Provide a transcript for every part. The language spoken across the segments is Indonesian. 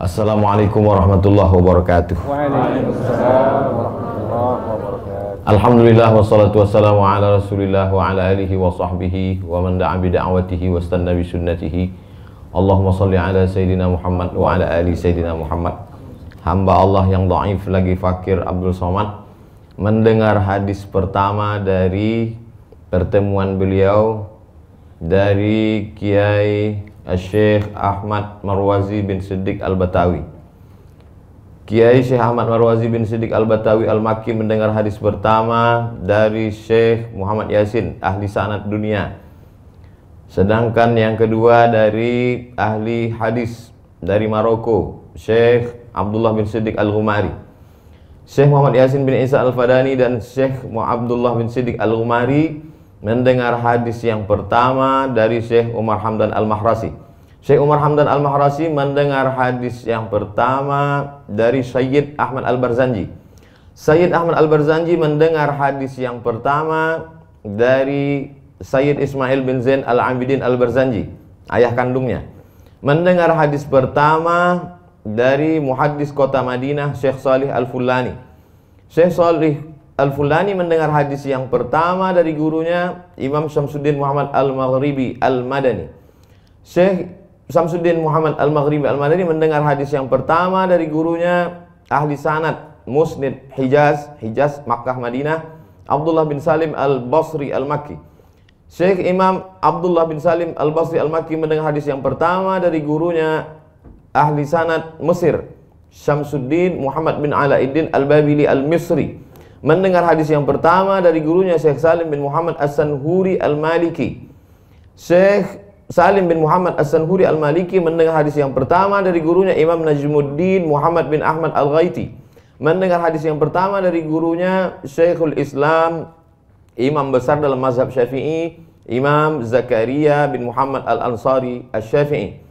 Assalamualaikum warahmatullahi wabarakatuh. Waalaikumsalam warahmatullahi wabarakatuh. Alhamdulillah wassalatu wassalamu ala Rasulillah wa ala alihi wa sahbihi wa man da'a bi da'watihi wa istanna bi sunnatihi. Allahumma shalli ala Sayyidina Muhammad wa ala ali Sayyidina Muhammad. Hamba Allah yang dhaif lagi fakir Abdul Somad mendengar hadis pertama dari pertemuan beliau dari Kiai Syekh Ahmad Marwazi bin Siddiq Al-Batawi. Kiai Syekh Ahmad Marwazi bin Siddiq Al-Batawi Al-Makki mendengar hadis pertama dari Syekh Muhammad Yasin, ahli sanad dunia. Sedangkan yang kedua dari ahli hadis dari Maroko, Syekh Abdullah bin Siddiq Al-Ghumari. Syekh Muhammad Yasin bin Isa Al-Fadani dan Syekh Abdullah bin Siddiq Al-Ghumari mendengar hadis yang pertama dari Syekh Umar Hamdan Al-Mahrasi. Syekh Umar Hamdan Al-Mahrasi mendengar hadis yang pertama dari Sayyid Ahmad Al-Barzanji. Sayyid Ahmad Al-Barzanji mendengar hadis yang pertama dari Sayyid Ismail bin Zain Al-Abidin Al-Barzanji, ayah kandungnya. Mendengar hadis pertama dari muhaddis kota Madinah, Syekh Salih Al-Fulani. Syekh Salih Al-Fulani mendengar hadis yang pertama dari gurunya Imam Syamsuddin Muhammad Al-Maghribi Al-Madani. Syekh Syamsuddin Muhammad Al-Maghribi Al-Madani mendengar hadis yang pertama dari gurunya ahli sanad Musnid Hijaz Makkah Madinah, Abdullah bin Salim Al-Basri Al-Makki. Syekh Imam Abdullah bin Salim Al-Basri Al-Makki mendengar hadis yang pertama dari gurunya ahli sanad Mesir, Syamsuddin Muhammad bin Alauddin Al-Babili Al-Misri. Mendengar hadis yang pertama dari gurunya Syekh Salim bin Muhammad As-Sanhuri Al-Maliki. Syekh Salim bin Muhammad As-Sanhuri Al-Maliki mendengar hadis yang pertama dari gurunya Imam Najmuddin Muhammad bin Ahmad Al-Ghaiti. Mendengar hadis yang pertama dari gurunya Syekhul Islam, imam besar dalam mazhab Syafi'i, Imam Zakaria bin Muhammad Al-Ansari Asy-Syafi'i.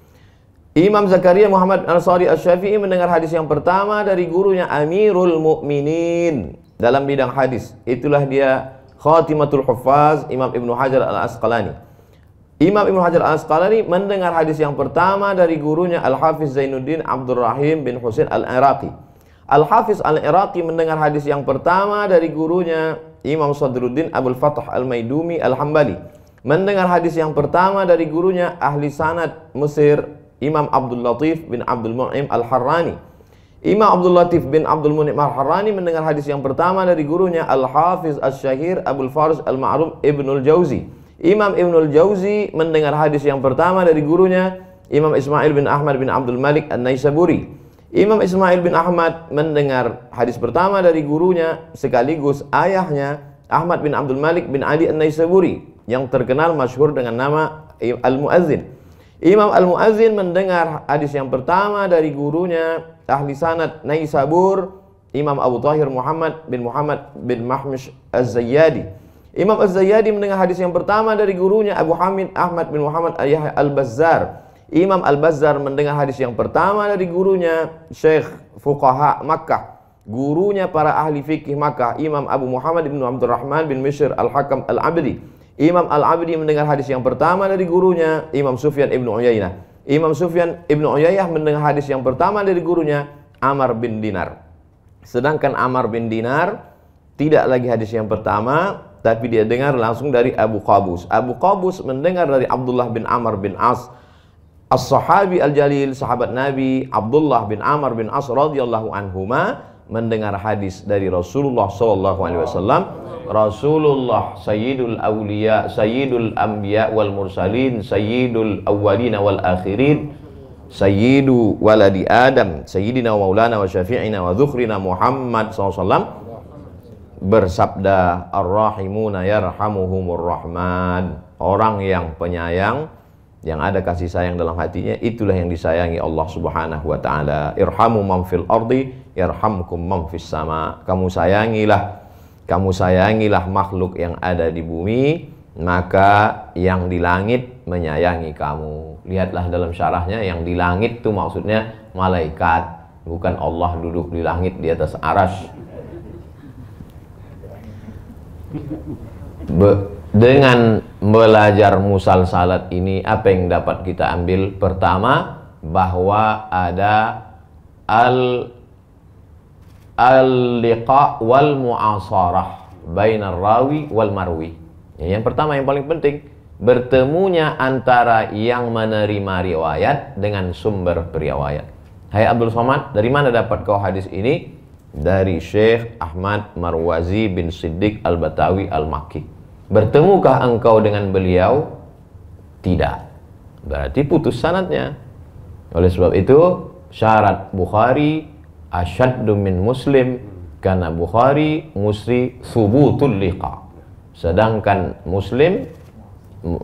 Imam Zakaria Muhammad Al-Ansari Asy-Syafi'i mendengar hadis yang pertama dari gurunya Amirul Mukminin dalam bidang hadis. Itulah dia Khatimatul Huffaz Imam Ibnu Hajar Al-Asqalani. Imam Ibnu Hajar Al-Asqalani mendengar hadis yang pertama dari gurunya Al-Hafiz Zainuddin Abdul Rahim bin Husain Al-Iraqi. Al-Hafiz Al-Iraqi mendengar hadis yang pertama dari gurunya Imam Sadruddin Abdul Fattah Al-Maidumi Al-Hambali. Mendengar hadis yang pertama dari gurunya ahli sanad Mesir Imam Abdul Latif bin Abdul Mun'im Al-Harrani. Imam Abdul Latif bin Abdul Mun'im Al-Harrani mendengar hadis yang pertama dari gurunya Al-Hafiz Asy-Syahir Abdul Faris Al-Ma'ruf Ibnul Jauzi. Imam Ibnul Jauzi mendengar hadis yang pertama dari gurunya Imam Ismail bin Ahmad bin Abdul Malik An-Naisaburi. Imam Ismail bin Ahmad mendengar hadis pertama dari gurunya sekaligus ayahnya Ahmad bin Abdul Malik bin Ali An-Naisaburi yang terkenal masyhur dengan nama Al-Muazzin. Imam Al-Muazzin mendengar hadis yang pertama dari gurunya ahli sanad Naisabur Imam Abu Tahir Muhammad bin Mahmish Az-Zayyadi. Imam Az-Zayyadi mendengar hadis yang pertama dari gurunya Abu Hamid Ahmad bin Muhammad Al-Bazzar. Imam Al-Bazzar mendengar hadis yang pertama dari gurunya Syekh Fuqaha Makkah, gurunya para ahli fikih Makkah, Imam Abu Muhammad bin Abdurrahman bin Mishr Al-Hakam Al-Abdi. Imam Al-Abdi mendengar hadis yang pertama dari gurunya Imam Sufyan Ibnu Uyainah. Imam Sufyan Ibnu Uyainah mendengar hadis yang pertama dari gurunya Amr bin Dinar. Sedangkan Amr bin Dinar tidak lagi hadis yang pertama, tapi dia dengar langsung dari Abu Qabus. Abu Qabus mendengar dari Abdullah bin Amr bin As, As-Sahabi Al-Jalil, sahabat Nabi Abdullah bin Amr bin As radhiyallahu anhuma mendengar hadis dari Rasulullah sallallahu alaihi wasallam. Rasulullah Sayyidul Awliya, Sayyidul Anbiya wal Mursalin, Sayyidul Awwalina wal Akhirin, Sayyidu Waladi Adam, Sayyidina wa Maulana wa Syafi'ina wa Dhukhrina Muhammad SAW bersabda, Ar-Rahimuna yarhamuhumur Rahman. Orang yang penyayang, yang ada kasih sayang dalam hatinya, itulah yang disayangi Allah Subhanahu wa Ta'ala. Irhamu man fil ardi yarhamkum man fis sama. Kamu sayangilah makhluk yang ada di bumi, maka yang di langit menyayangi kamu. Lihatlah dalam syarahnya, yang di langit itu maksudnya malaikat, bukan Allah duduk di langit di atas arasy. Dengan belajar musalsalat ini, apa yang dapat kita ambil? Pertama, bahwa ada al-liqa wal mu'asarah bainar rawi wal marwi. Yang pertama yang paling penting, bertemunya antara yang menerima riwayat dengan sumber periwayat. Hai Abdul Somad, dari mana dapat kau hadis ini? Dari Syekh Ahmad Marwazi bin Siddiq Al-Batawi Al-Makki. Bertemukah engkau dengan beliau? Tidak. Berarti putus sanadnya. Oleh sebab itu, syarat Bukhari asyaddu min Muslim, karena Bukhari musti subutul liqa. Sedangkan Muslim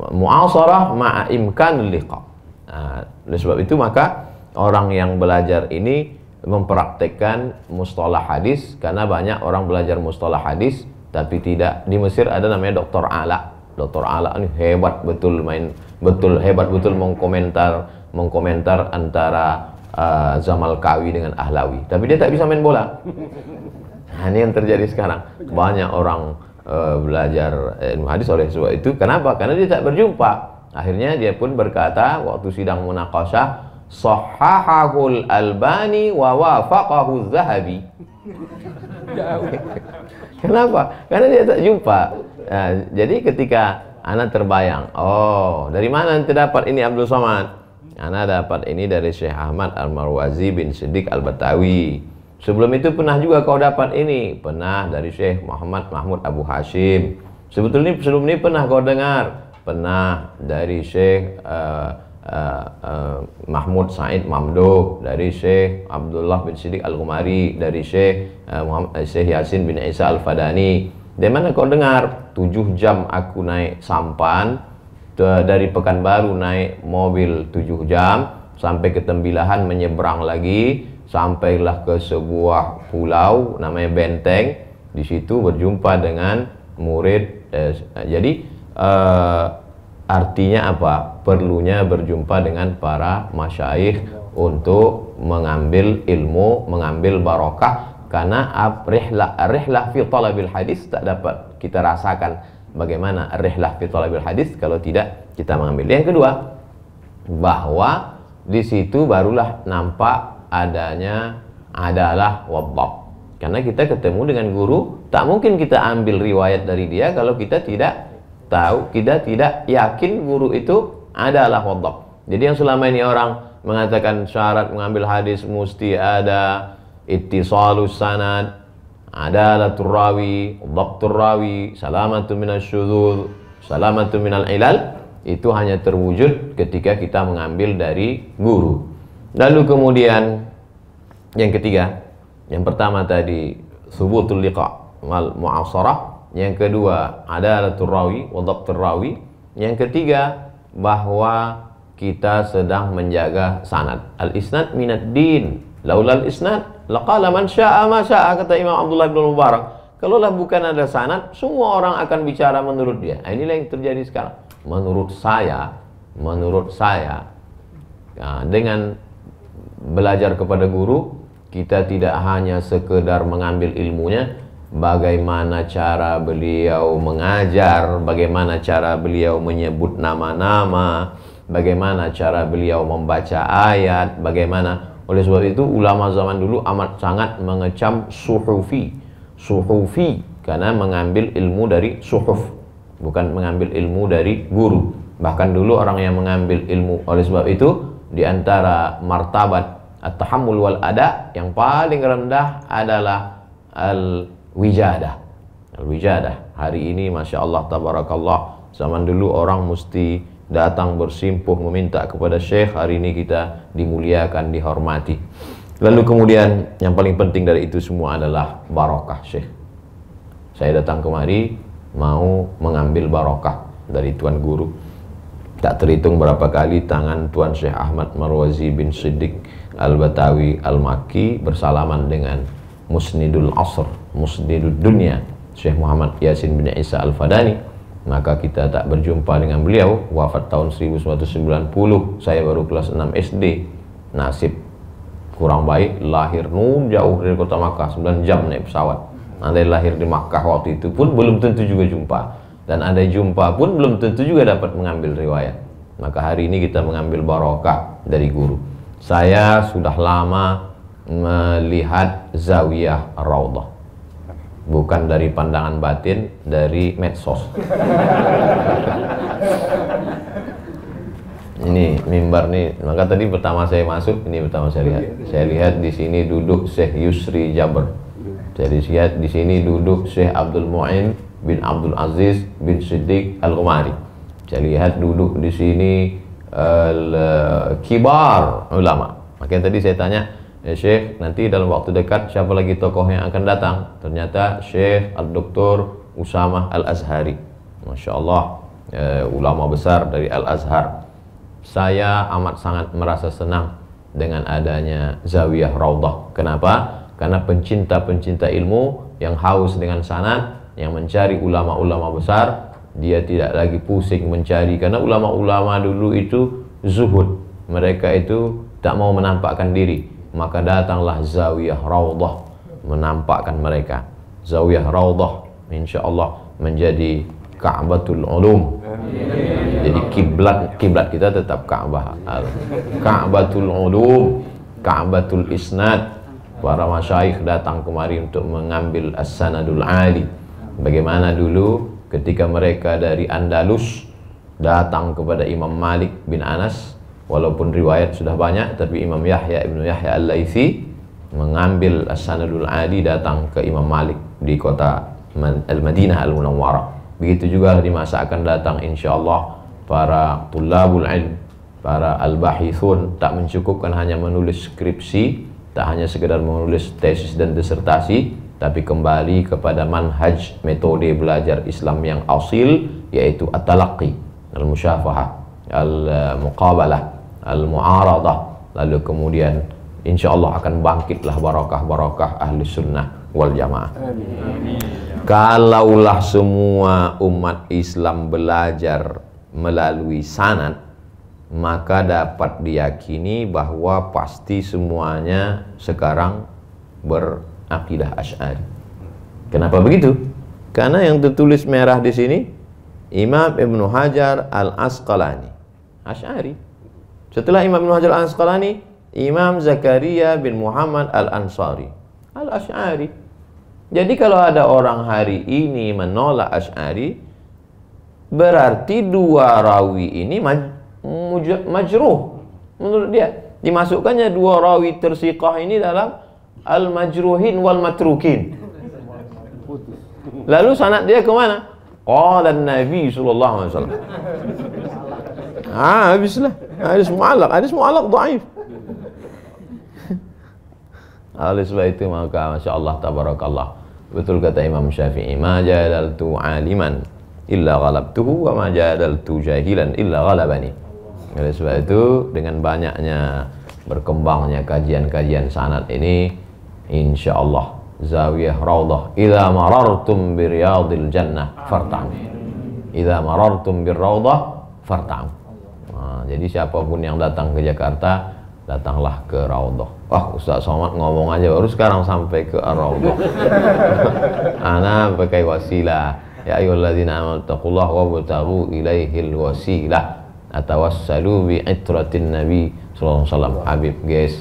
mu'asarah ma'a imkan liqa. Nah, oleh sebab itu maka orang yang belajar ini mempraktekkan mustalah hadis, karena banyak orang belajar mustalah hadis tapi tidak. Di Mesir ada namanya Dr. Ala. Dr. Ala ini hebat betul, hebat betul mengkomentar antara Zamalkawi dengan Ahlawi, tapi dia tak bisa main bola. Nah, ini yang terjadi sekarang. Banyak orang belajar ilmu hadis oleh sebab itu. Kenapa? Karena dia tak berjumpa. Akhirnya dia pun berkata waktu sidang munaqasyah, Sahhahul Albani wa wafaqahu Zahabi. Kenapa? Karena dia tak jumpa. Nah, jadi ketika anak terbayang, oh dari mana ente dapat ini Abdul Somad? Anak dapat ini dari Syekh Ahmad Al-Marwazi bin Siddiq Al-Batawi. Sebelum itu pernah juga kau dapat ini, pernah dari Syekh Muhammad Mahmud Abu Hashim. Sebetulnya sebelum ini pernah kau dengar, pernah dari Syekh Mahmud Said Mamduh, dari Syekh Abdullah bin Siddiq Al-Ghumari, dari Syekh Syekh Yasin bin Isa Al-Fadani. Dari mana kau dengar? 7 jam aku naik sampan, dari Pekanbaru naik mobil 7 jam sampai ke Tembilahan, menyeberang lagi, sampailah ke sebuah pulau namanya Benteng. Di situ berjumpa dengan murid. Jadi artinya apa? Perlunya berjumpa dengan para masyayikh untuk mengambil ilmu, mengambil barokah. Karena rihlah fi talabil hadis tak dapat kita rasakan bagaimana rihlah fi talabil hadis kalau tidak kita mengambil. Yang kedua, bahwa di situ barulah nampak adanya adalah wadhab. Karena kita ketemu dengan guru, tak mungkin kita ambil riwayat dari dia kalau kita tidak tahu, kita tidak yakin guru itu adalah wadhab. Jadi yang selama ini orang mengatakan syarat mengambil hadis mesti ada ittisalus sanad, adalatul rawi, dhabtur rawi, salamatu minasyudzuz, salamatu minal ilal, itu hanya terwujud ketika kita mengambil dari guru. Lalu kemudian yang ketiga, yang pertama tadi subutul liqa wal mu'asarah, yang kedua adalatul rawi wa dhabtur rawi, yang ketiga bahwa kita sedang menjaga sanad. Al-isnad minad din, laulal isnad laqala man syaa ma syaa, kata Imam Abdullah bin Mubarak. Kalaulah bukan ada sanad, semua orang akan bicara menurut dia. Nah, inilah yang terjadi sekarang. Menurut saya, dengan belajar kepada guru, kita tidak hanya sekedar mengambil ilmunya, bagaimana cara beliau mengajar, bagaimana cara beliau menyebut nama-nama, bagaimana cara beliau membaca ayat, bagaimana. Oleh sebab itu ulama zaman dulu amat sangat mengecam suhufi, karena mengambil ilmu dari suhuf, bukan mengambil ilmu dari guru. Bahkan dulu orang yang mengambil ilmu, oleh sebab itu di antara martabat at-tahammul wal ada, yang paling rendah adalah al-wijadah. Al-wijadah. Hari ini Masya Allah tabarakallah, zaman dulu orang mesti datang bersimpuh meminta kepada syekh, hari ini kita dimuliakan, dihormati. Lalu kemudian yang paling penting dari itu semua adalah barokah syekh. Saya datang kemari mau mengambil barokah dari tuan guru. Tak terhitung berapa kali tangan tuan Syekh Ahmad Marwazi bin Siddiq Al-Batawi Al-Makki bersalaman dengan Musnidul Asr, Musnidul Dunia, Syekh Muhammad Yasin bin Isa Al-Fadani. Maka kita tak berjumpa dengan beliau, wafat tahun 1990. Saya baru kelas 6 SD. Nasib kurang baik, lahir jauh dari kota Makkah, 9 jam naik pesawat. Andai lahir di Makkah waktu itu pun belum tentu juga jumpa, dan andai jumpa pun belum tentu juga dapat mengambil riwayat. Maka hari ini kita mengambil barokah dari guru. Saya sudah lama melihat zawiyah Raudhah, bukan dari pandangan batin, dari medsos. Ini mimbar nih, maka tadi pertama saya masuk, ini pertama saya lihat. Saya lihat di sini duduk Syekh Yusri Jabr. Saya lihat di sini duduk Syekh Abdul Mu'in bin Abdul Aziz bin Siddiq Al-Qumari. Saya lihat duduk di sini kibar ulama. Makanya tadi saya tanya, Syekh, nanti dalam waktu dekat siapa lagi tokoh yang akan datang? Ternyata Syekh Al-Doktor Usamah Al-Azhari. Masya Allah, ulama besar dari Al-Azhar. Saya amat sangat merasa senang dengan adanya Zawiyah Raudhah. Kenapa? Karena pencinta-pencinta ilmu yang haus dengan sanad, yang mencari ulama-ulama besar, dia tidak lagi pusing mencari. Karena ulama-ulama dulu itu zuhud, mereka itu tak mau menampakkan diri. Maka datanglah Zawiyah Raudhah menampakkan mereka. Zawiyah Raudhah insya Allah menjadi Ka'batul Ulum. Jadi kiblat kita tetap Ka'bah. Ka'batul Ulum, Ka'batul Isnad. Para masyayikh datang kemari untuk mengambil as-sanadul ali. Bagaimana dulu ketika mereka dari Andalus datang kepada Imam Malik bin Anas, walaupun riwayat sudah banyak, tapi Imam Yahya ibnu Yahya al-Laitsi mengambil as-sanadul ali datang ke Imam Malik di kota Al-Madinah Al-Munawwarah. Begitu juga di masa akan datang insyaallah para tulabul ilm, para al-bahithun tak mencukupkan hanya menulis skripsi, tak hanya sekedar menulis tesis dan disertasi, tapi kembali kepada manhaj metode belajar Islam yang asil, yaitu at-talaqqi, al-musyafahah, al-muqabalah, al-mu'aradah. Lalu kemudian insyaallah akan bangkitlah barakah-barakah ahli sunnah wal jamaah. Kalaulah semua umat Islam belajar melalui sanad, maka dapat diyakini bahwa pasti semuanya sekarang berakidah Asy'ari. Kenapa begitu? Karena yang tertulis merah di sini Imam Ibnu Hajar Al-Asqalani, Asy'ari. Setelah Imam Ibnu Hajar Al-Asqalani, Imam Zakaria bin Muhammad Al-Ansari, Al-Asy'ari. Jadi kalau ada orang hari ini menolak Asy'ari, berarti dua rawi ini majruh menurut dia. Dimasukkannya dua rawi tersiqah ini dalam al-majruhin wal matrukin. Lalu sanad dia ke mana? Qala an-Nabi sallallahu alaihi wasallam. Habislah. Hadis mu'allaq dhaif. Oleh sebab itu maka masyaallah tabarakallah, betul kata Imam Syafi'i, ma jadaltu aliman illa ghalabtuhu wa ma jadaltu jahilan illa ghalabani. Oleh sebab itu dengan banyaknya berkembangnya kajian-kajian sanad ini, insyaallah Zawiyah Raudhah, idza marartum bi riyadil jannah farta'u, idza marartum bir raudhah farta'u. Jadi siapapun yang datang ke Jakarta, datanglah ke Raudhah. Wah, Ustaz Somad ngomong aja baru sekarang sampai ke Raudhah. Ana pakai wasilah. Ya ayyuhalladzina amanu taqullaha wabtaghu ilaihil wasilah. Atawassalu bi itratin Nabi sallallahu alaihi wasallam. Habib guys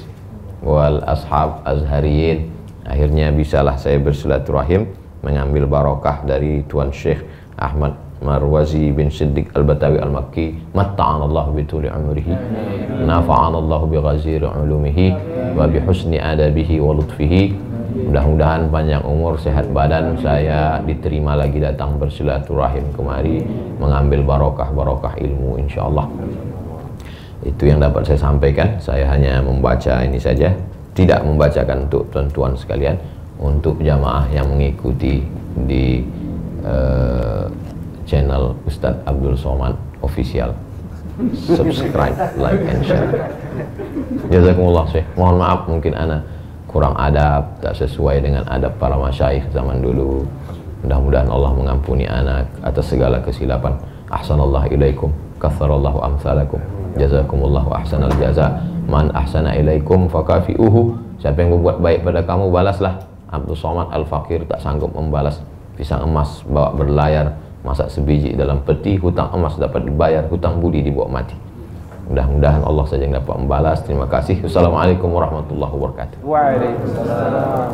wal ashab azhariyin. Akhirnya bisalah saya bersilaturahim mengambil barokah dari Tuan Syekh Ahmad Marwazi bin Siddiq Al-Batawi Al-Makki, matta'anallahu bi tuli umrihi, nafa'anallahu bi ghaziri ulumihi wa bi husni adabihi wa lutfihi. Mudah-mudahan panjang umur, sehat badan, saya diterima lagi datang bersilaturahim kemari mengambil barokah-barokah ilmu insyaallah. Itu yang dapat saya sampaikan. Saya hanya membaca ini saja, tidak membacakan untuk tuan-tuan sekalian, untuk jamaah yang mengikuti di channel Ustadz Abdul Somad Official. Subscribe, like, and share. Jazakumullah Syekh. Mohon maaf mungkin ana kurang adab, tak sesuai dengan adab para masyayikh zaman dulu. Mudah-mudahan Allah mengampuni ana atas segala kesilapan. Ahsanallahu ilaikum, katsarallahu amsalakum. Jazakumullahu ahsanal jaza. Man ahsana ilaikum fakafi'uhu. Siapa yang berbuat baik pada kamu, balaslah. Abdul Somad Al-Fakir tak sanggup membalas. Pisang emas bawa berlayar, masak sebiji dalam peti, hutang emas dapat dibayar, hutang budi dibawa mati. Mudah-mudahan Allah saja yang dapat membalas. Terima kasih. Wassalamualaikum warahmatullahi wabarakatuh. Waalaikumsalam.